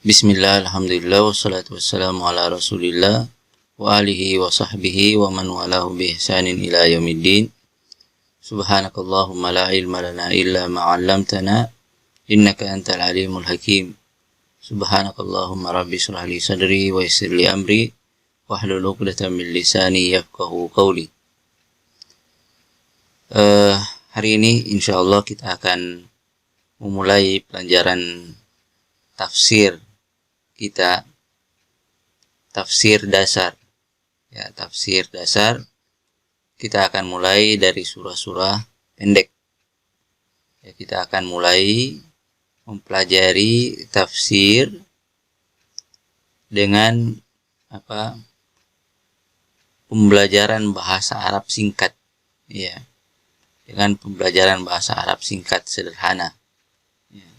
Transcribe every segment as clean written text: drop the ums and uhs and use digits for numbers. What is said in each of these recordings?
Bismillah, alhamdulillah, wassalatu wassalamu ala rasulillah wa alihi wa sahbihi wa man walahu bi ihsanin ila yaumiddin. Subhanakallahumma la ilma lana illa ma 'allamtana innaka antal alimul hakim. Subhanakallahumma rabbi shrah li sadri wa yassir li amri wahlul 'uqdatam min lisani yafqahu qawli. Hari ini insyaallah kita akan memulai pelajaran tafsir kita, tafsir dasar. Ya, tafsir dasar kita akan mulai dari surah-surah pendek. Ya, kita akan mulai mempelajari tafsir dengan pembelajaran bahasa Arab singkat. Ya, dengan pembelajaran bahasa Arab singkat sederhana. Ya.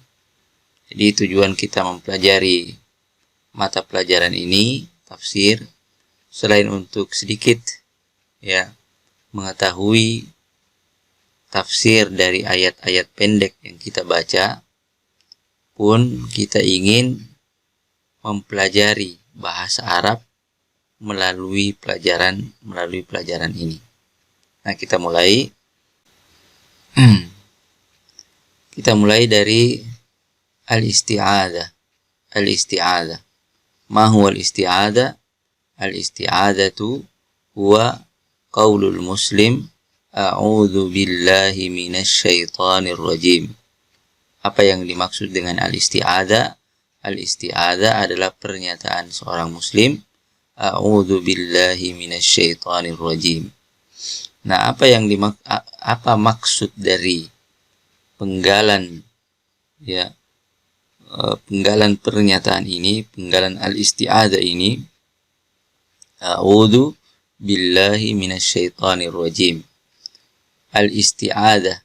Jadi tujuan kita mempelajari mata pelajaran ini, tafsir, selain untuk sedikit mengetahui tafsir dari ayat-ayat pendek yang kita baca, pun kita ingin mempelajari bahasa Arab melalui pelajaran ini. Nah, kita mulai dari al-isti'adzah. Ma huwa al-isti'adzah? Al-isti'adzatu huwa qaulul muslim a'udzu billahi minasy syaithanir rajim. Apa yang dimaksud dengan al-isti'adzah? Al-isti'adzah adalah pernyataan seorang muslim a'udzu billahi minasy syaithanir rajim. Nah, apa maksud dari penggalan pernyataan ini, penggalan al-isti'adzah ini, a'udzu billahi minasyaitonir rajim. Al-isti'adzah,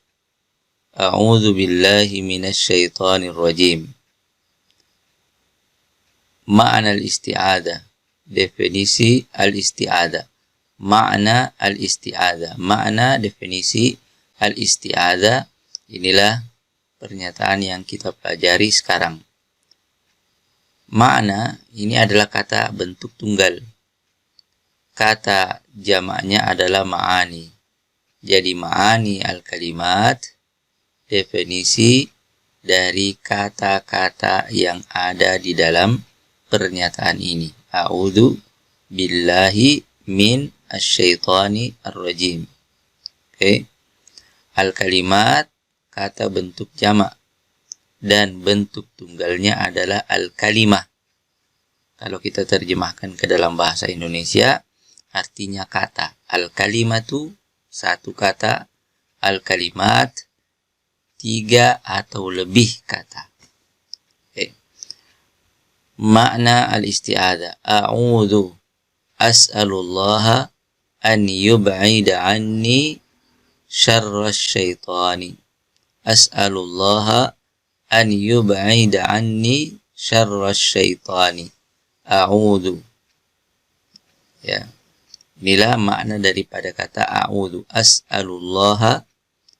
a'udzu billahi minasyaitonir rajim. Makna al-isti'adzah, definisi al-isti'adzah. Makna al-isti'adzah, makna definisi al-isti'adzah, inilah pernyataan yang kita pelajari sekarang. Makna ini adalah kata bentuk tunggal. Kata jamaknya adalah ma'ani. Jadi ma'ani al-kalimat, definisi dari kata-kata yang ada di dalam pernyataan ini. A'udzu billahi min asy-syaitani ar-rajim. Oke. Al-kalimat kata bentuk jamak dan bentuk tunggalnya adalah al-kalimah. Kalau kita terjemahkan ke dalam bahasa Indonesia, artinya kata. Al-kalimatu satu kata, al-kalimat tiga atau lebih kata. Okay. Makna al-isti'adzah, a'udzu as'alullaha an yub'ida anni syarra syaitani. As'alullaha an yub'ida anni syarra syaitani. A'udzu. Ya. Inilah makna daripada kata a'udzu. As'alullaha,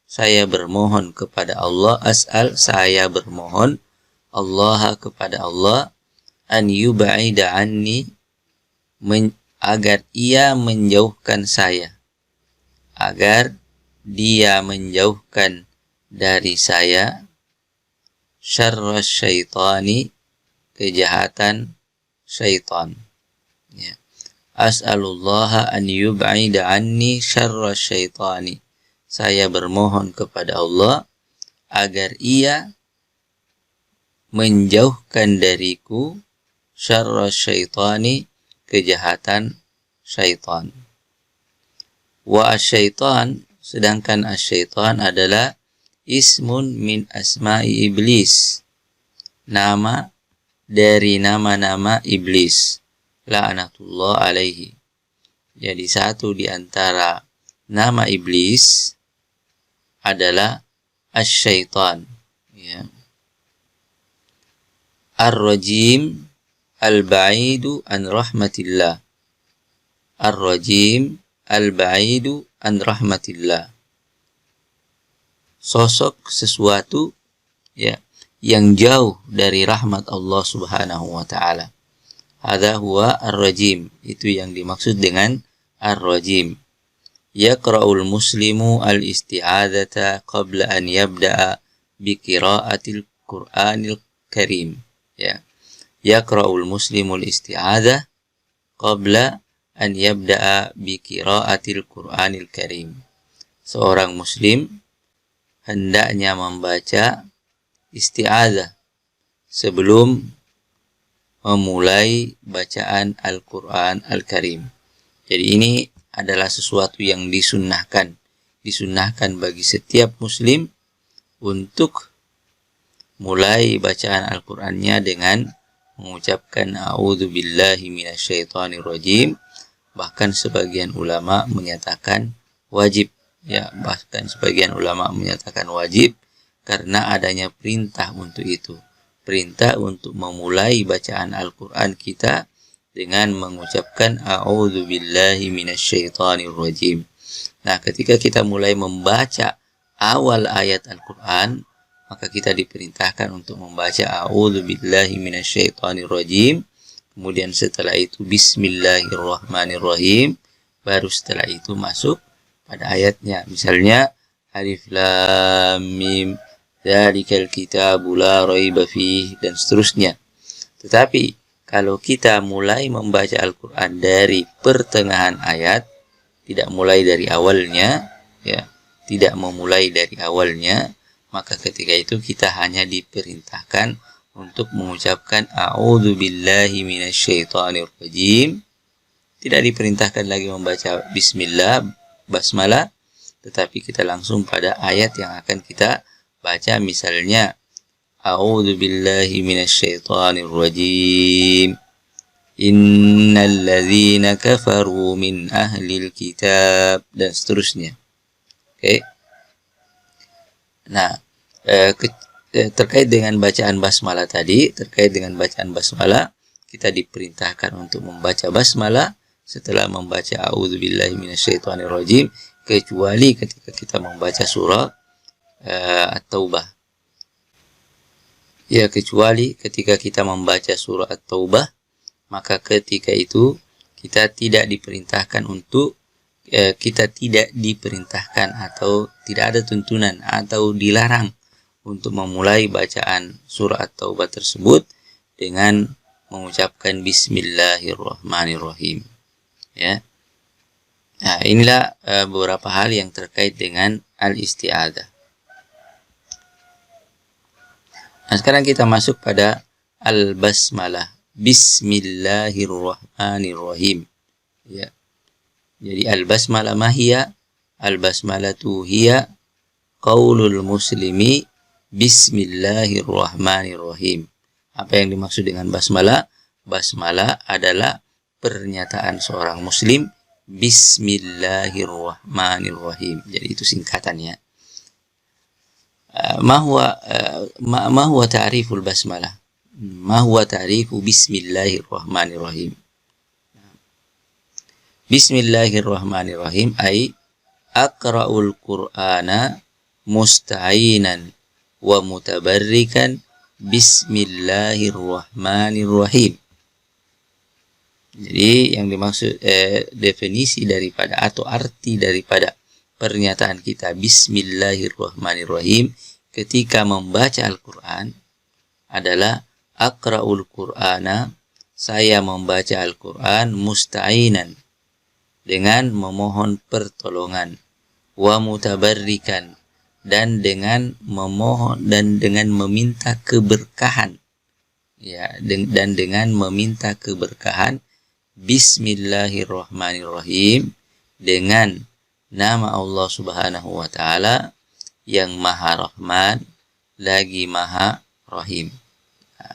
saya bermohon kepada Allah. As'al, saya bermohon. Allah, kepada Allah. An yub'ida anni, agar ia menjauhkan saya. Agar dia menjauhkan dari saya syarra syaitani, kejahatan syaitan. Ya. As'alullaha an yub'ida anni syarra syaitani. Saya bermohon kepada Allah agar ia menjauhkan dariku syarra syaitani, kejahatan syaitan. Wa asyaitan, sedangkan asyaitan adalah ismun min asma'i iblis, nama dari nama-nama iblis, la'natullah alaihi. Jadi satu di antara nama iblis adalah asyaitan. Ya. Ar-rajim, al-ba'idu an rahmatillah. Ar-rajim, al-ba'idu an rahmatillah. Sosok sesuatu yang jauh dari rahmat Allah Subhanahu wa taala. Hadza huwa ar-rajim, itu yang dimaksud dengan ar-rajim. Yaqra'ul muslimu al-isti'adzata qabla an yabda'a bi qira'atil Qur'anil Karim. Ya. Yaqra'ul muslimu al-isti'adzah qabla an yabda'a bi qira'atil Qur'anil Karim. Seorang muslim hendaknya membaca isti'adzah sebelum memulai bacaan Al-Quran Al-Karim. Jadi ini adalah sesuatu yang disunnahkan. Disunnahkan bagi setiap muslim untuk mulai bacaan Al-Qurannya dengan mengucapkan A'udzu billahi minasyaitonir rajim. Bahkan sebagian ulama menyatakan wajib. Ya, bahkan sebagian ulama menyatakan wajib karena adanya perintah untuk itu. Perintah untuk memulai bacaan Al-Quran kita dengan mengucapkan A'udzu billahi minasyaitonir rajim. Nah, ketika kita mulai membaca awal ayat Al-Quran, maka kita diperintahkan untuk membaca A'udzu billahi minasyaitonir rajim. Kemudian setelah itu Bismillahirrahmanirrahim. Baru setelah itu masuk pada ayatnya. Misalnya Alif Lam Mim Dzalikal kitabu la raiba fihi, dan seterusnya. Tetapi kalau kita mulai membaca Al-Quran dari pertengahan ayat, tidak mulai dari awalnya, ya, tidak memulai dari awalnya, maka ketika itu kita hanya diperintahkan untuk mengucapkan A'udzu billahi minasyaitonir rajim. Tidak diperintahkan lagi membaca Bismillah, basmalah, tetapi kita langsung pada ayat yang akan kita baca. Misalnya A'udzu billahi minasyaitonir rajim. Innal ladzina kafaru min ahlil kitab, dan seterusnya. Oke. Nah, terkait dengan bacaan basmalah tadi, kita diperintahkan untuk membaca basmalah setelah membaca A'udzu billahi minasyaitonir rajim, kecuali ketika kita membaca surah At-Taubah. Ya, kecuali ketika kita membaca surah At-Taubah, maka ketika itu kita tidak diperintahkan atau tidak ada tuntunan atau dilarang untuk memulai bacaan surah At-Taubah tersebut dengan mengucapkan Bismillahirrahmanirrahim. Ya. Nah, inilah beberapa hal yang terkait dengan al-isti'adzah. Nah, sekarang kita masuk pada al-basmalah. Bismillahirrahmanirrahim. Ya. Jadi al-basmalah mahiyya? Al-basmalatu hiya qaulul muslimi Bismillahirrahmanirrahim. Apa yang dimaksud dengan basmalah? Basmalah adalah pernyataan seorang muslim Bismillahirrahmanirrahim. Jadi itu singkatannya. Ma huwa ta'riful basmalah? Ma huwa ta'rifu Bismillahirrahmanirrahim? Bismillahirrahmanirrahim ay aqra'ul Qur'ana musta'inan wa mutabarrikan Bismillahirrahmanirrahim. Jadi yang dimaksud definisi daripada atau arti daripada pernyataan kita Bismillahirrahmanirrahim ketika membaca Al-Quran adalah aqra'ul Qur'ana, saya membaca Al-Quran musta'inan, dengan memohon pertolongan, wa mutabarrikan, dan dengan memohon dan dengan meminta keberkahan, ya, dan dengan meminta keberkahan Bismillahirrahmanirrahim, dengan nama Allah Subhanahu wa taala yang Maha Rahman lagi Maha Rahim. Nah,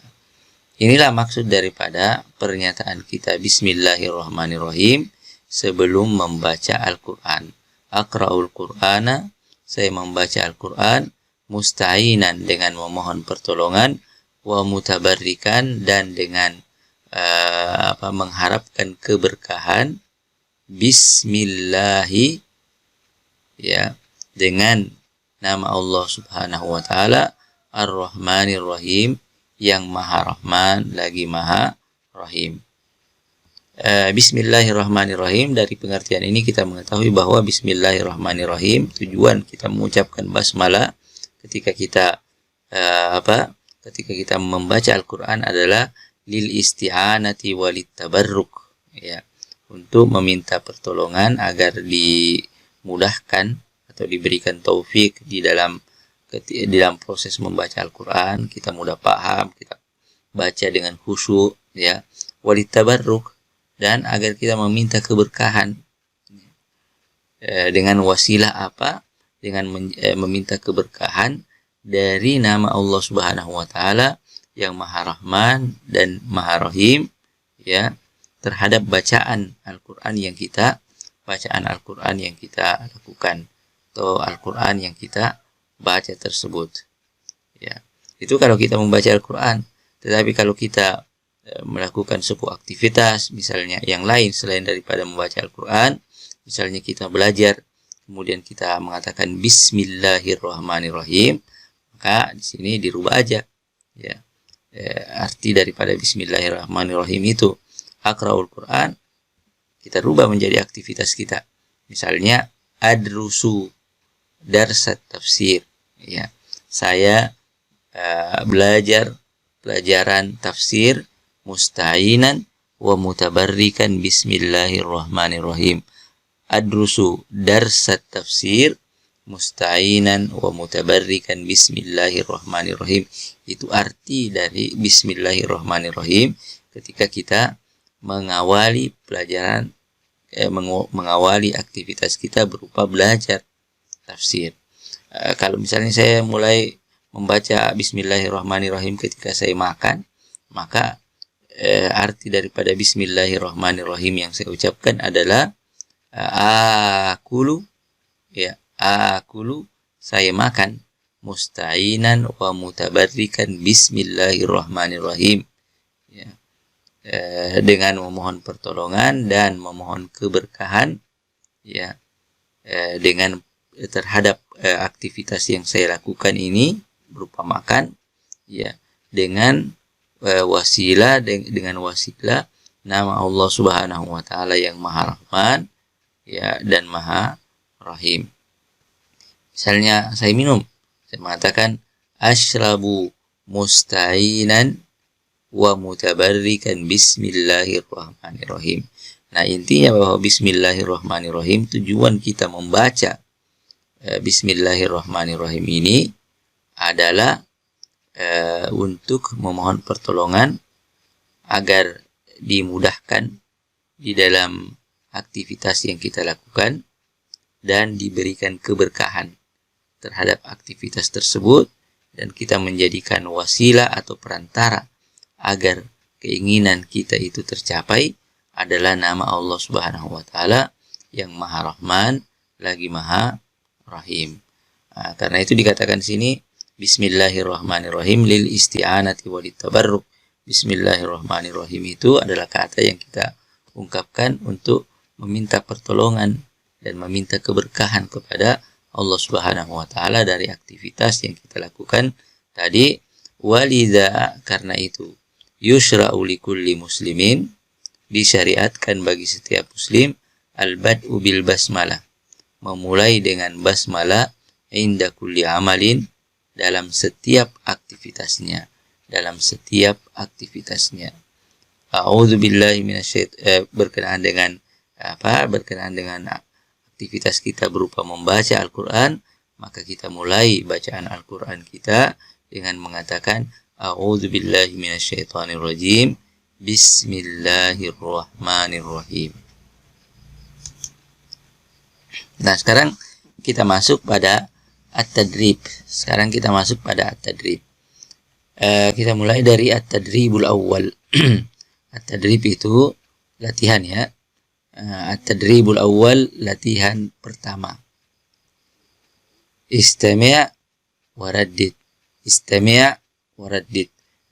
inilah maksud daripada pernyataan kita Bismillahirrahmanirrahim sebelum membaca Al-Quran. Aqra'ul Qur'ana, saya membaca Al-Quran musta'inan, dengan memohon pertolongan, wa mutabarrikan, dan dengan mengharapkan keberkahan, Bismillahi, ya, dengan nama Allah Subhanahu wa taala Ar-Rahmanir Rahim, yang Maha Rahman lagi Maha Rahim. Bismillahirrahmanirrahim. Dari pengertian ini kita mengetahui bahwa Bismillahirrahmanirrahim, tujuan kita mengucapkan basmalah ketika kita ketika kita membaca Al-Quran adalah lil isti'anati walit tabarruk, ya, untuk meminta pertolongan agar dimudahkan atau diberikan taufik di dalam proses membaca Al-Quran, kita mudah paham, kita baca dengan khusyuk, ya, walit tabarruk, dan agar kita meminta keberkahan dengan wasilah apa? Dengan meminta keberkahan dari nama Allah Subhanahu wa taala yang Maha Rahman dan Maha Rahim, ya, terhadap bacaan Al-Quran yang kita lakukan atau Al-Quran yang kita baca tersebut, ya. Itu kalau kita membaca Al-Quran. Tetapi kalau kita melakukan sebuah aktivitas misalnya yang lain selain daripada membaca Al-Quran, misalnya kita belajar kemudian kita mengatakan Bismillahirrahmanirrahim, maka di sini dirubah aja, ya, arti daripada Bismillahirrahmanirrahim itu aqra'ul Quran, kita rubah menjadi aktivitas kita. Misalnya adrusu darsat tafsir, ya, saya belajar pelajaran tafsir musta'inan wa mutabarrikan Bismillahirrahmanirrahim. Adrusu darsat tafsir musta'inan wa mutabarrikan Bismillahirrahmanirrahim. Itu arti dari Bismillahirrahmanirrahim ketika kita mengawali pelajaran, mengawali aktivitas kita berupa belajar tafsir. Kalau misalnya saya mulai membaca Bismillahirrahmanirrahim ketika saya makan, maka arti daripada Bismillahirrahmanirrahim yang saya ucapkan adalah akulu, ya, akulu, saya makan, musta'inan wa mutabarrikan Bismillahirrahmanirrahim, ya, dengan memohon pertolongan dan memohon keberkahan, ya, dengan terhadap aktivitas yang saya lakukan ini berupa makan, ya, dengan wasilah nama Allah Subhanahu wa taala yang Maha Rahman, ya, dan Maha Rahim. Misalnya saya minum, saya mengatakan asyrabu musta'inan wa mutabarrikan Bismillahirrahmanirrahim. Nah, intinya bahwa Bismillahirrahmanirrahim, tujuan kita membaca Bismillahirrahmanirrahim ini adalah untuk memohon pertolongan agar dimudahkan di dalam aktivitas yang kita lakukan dan diberikan keberkahan terhadap aktivitas tersebut, dan kita menjadikan wasilah atau perantara agar keinginan kita itu tercapai adalah nama Allah Subhanahu wa taala yang Maha Rahman lagi Maha Rahim. Karena itu dikatakan sini Bismillahirrahmanirrahim lil isti'anati walit tabarruk. Bismillahirrahmanirrahim itu adalah kata yang kita ungkapkan untuk meminta pertolongan dan meminta keberkahan kepada Allah Subhanahu wa taala dari aktivitas yang kita lakukan tadi. Walidha, karena itu, yushra'u likulli muslimin, disyariatkan bagi setiap muslim, al-bad'u bil basmalah, memulai dengan basmalah, inda kulli amalin, dalam setiap aktivitasnya, A'udzubillahi berkenaan dengan aktivitas kita berupa membaca Al-Quran, maka kita mulai bacaan Al-Quran kita dengan mengatakan A'udzubillahi minasyaitonirrajim, Bismillahirrahmanirrahim. Nah, sekarang kita masuk pada at-tadrib. Kita mulai dari at-tadribul awal. At-tadrib itu latihan, ya. At-tadribul awal, latihan pertama. Istami' waraddid.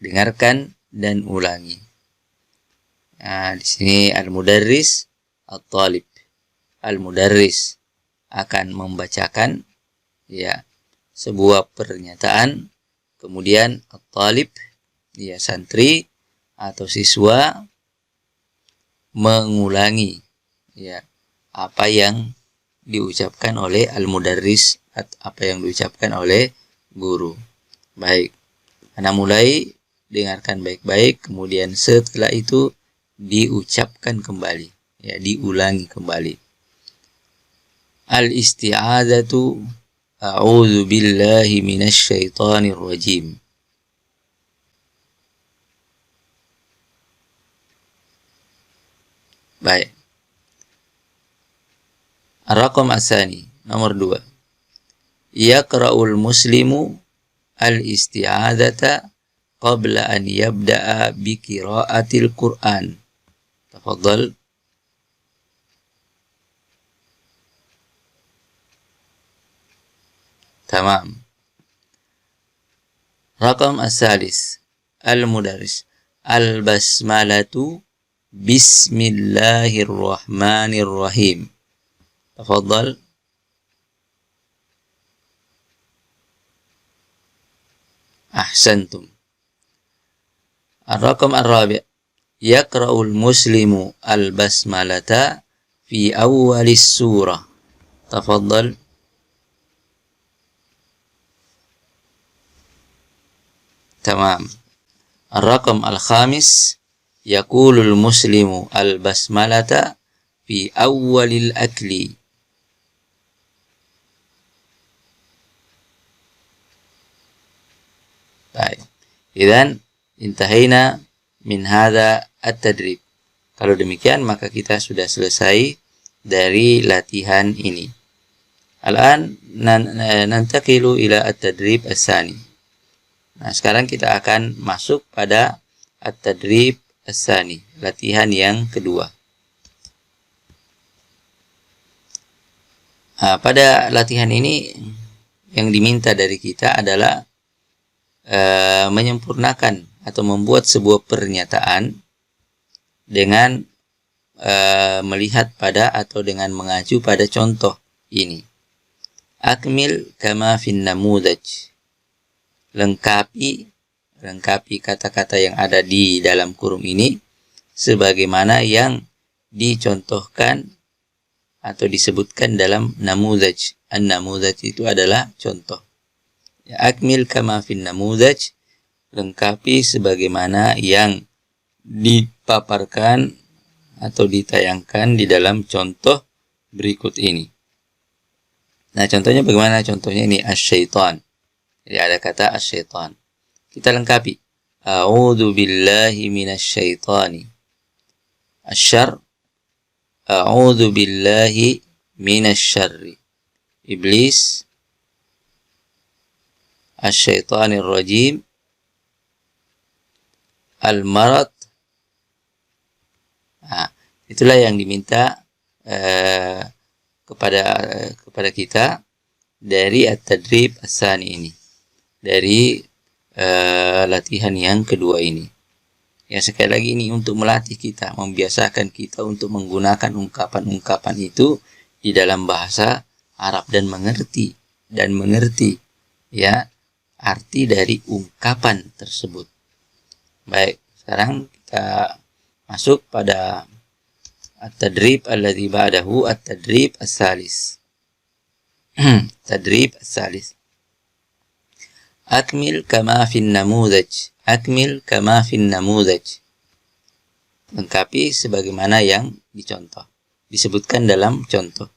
Dengarkan dan ulangi. Di sini al-mudarris, at-talib. Al-mudarris akan membacakan, ya, sebuah pernyataan Kemudian at-talib, ya santri atau siswa mengulangi ya apa yang diucapkan oleh al-mudarris, apa yang diucapkan oleh guru. Baik. Anda mulai dengarkan baik-baik, kemudian setelah itu diucapkan kembali, ya diulangi kembali. Al-isti'adzatu a'udzu billahi minasy syaithanir rajim. Baik. Ar-raqam asani, nomor 2. Yaqra'ul muslimu al-isti'adzata qabla an yabda'a bi qira'atil Qur'an. Tafadhal. Tamam. Raqam as-salis, al-mudarris al-basmalatu bismillahirrahmanirrahim. Tafadhal. Ahsantum. Ar-raqam ar-rabi', yaqra'ul muslimu al-basmalata fi awwalis surah. Tafadhal. Tamam. Ar-raqam al-khamis, yaqulul muslimu al-basmalata fi awwalil akli. Baik. Idzan intahina min hadza at-tadrib. Kalau demikian maka kita sudah selesai dari latihan ini. Al-an nantaqilu ila at-tadrib as-sani. Nah, sekarang kita akan masuk pada at-tadrib as-sani, latihan yang kedua. Nah, pada latihan ini yang diminta dari kita adalah menyempurnakan atau membuat sebuah pernyataan dengan melihat pada atau dengan mengacu pada contoh ini. Akmil kama fin namudaj. Lengkapi kata-kata yang ada di dalam kurung ini sebagaimana yang dicontohkan atau disebutkan dalam namudaj. An-namudaj itu adalah contoh. Ya, akmil kama fin namudaj, lengkapi sebagaimana yang dipaparkan atau ditayangkan di dalam contoh berikut ini. Nah, contohnya bagaimana? Contohnya ini asy-syaitan. Jadi ada kata asy-syaitan. Kita lengkapi. A'udzu billahi minasy syaitani. Asy-syarr. A'udzu billahi minasy syarri. Iblis. Asy-syaitanir rajim. Al-marad. Nah, itulah yang diminta kepada kita dari at-tadrib as-sani ini, dari latihan yang kedua ini. Ya, sekali lagi ini untuk melatih kita, membiasakan kita untuk menggunakan ungkapan-ungkapan itu di dalam bahasa Arab dan mengerti ya arti dari ungkapan tersebut. Baik, sekarang kita masuk pada at-tadrib alladzi ba'dahu, at-tadrib as-salis. Tadrib as-salis. Akmil kama fin namudaj. Akmil kama fin namudaj. Lengkapi sebagaimana yang dicontoh, disebutkan dalam contoh.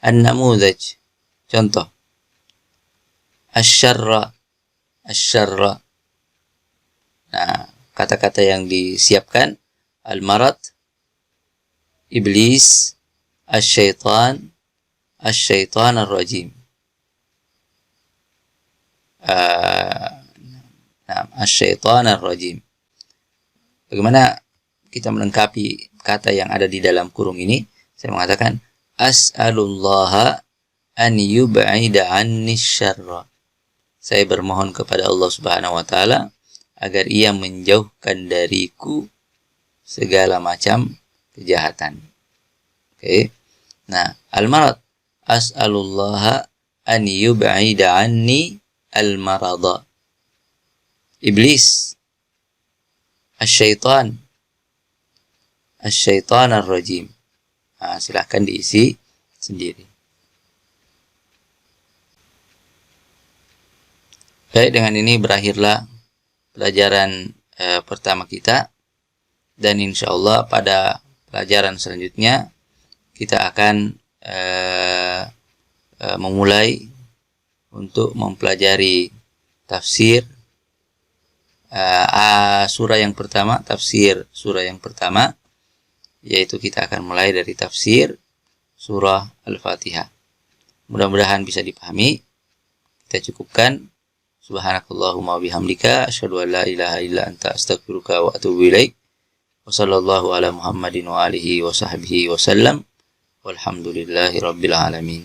An-namudaj, contoh. Asy-syarra. Asy-syarra. Nah, kata-kata yang disiapkan: al-marad, iblis, asy-syaitan, asy-syaitan ar-rajim. Asy-syaitan ar-rajim. Bagaimana kita melengkapi kata yang ada di dalam kurung ini? Saya mengatakan as'alullaha an yub'ida anni syarra. Saya bermohon kepada Allah Subhanahu wa taala agar Ia menjauhkan dariku segala macam kejahatan. Oke. Nah, al-marad, as'alullaha an yub'ida anni al-marada. iblis, asyaitan, asyaitan ar-rajim. Nah, silahkan diisi sendiri. Baik, dengan ini berakhirlah pelajaran pertama kita, dan insya Allah pada pelajaran selanjutnya kita akan memulai untuk mempelajari tafsir surah yang pertama, tafsir surah yang pertama, yaitu kita akan mulai dari tafsir surah Al-Fatihah. Mudah-mudahan bisa dipahami. Kita cukupkan. Subhanakallahumma bihamdika asyhadu an la ilaha illa anta astaghfiruka wa atubu ilaik. Wa sallallahu ala Muhammadin wa alihi wa sahbihi wa sallam. Walhamdulillahi rabbil alamin.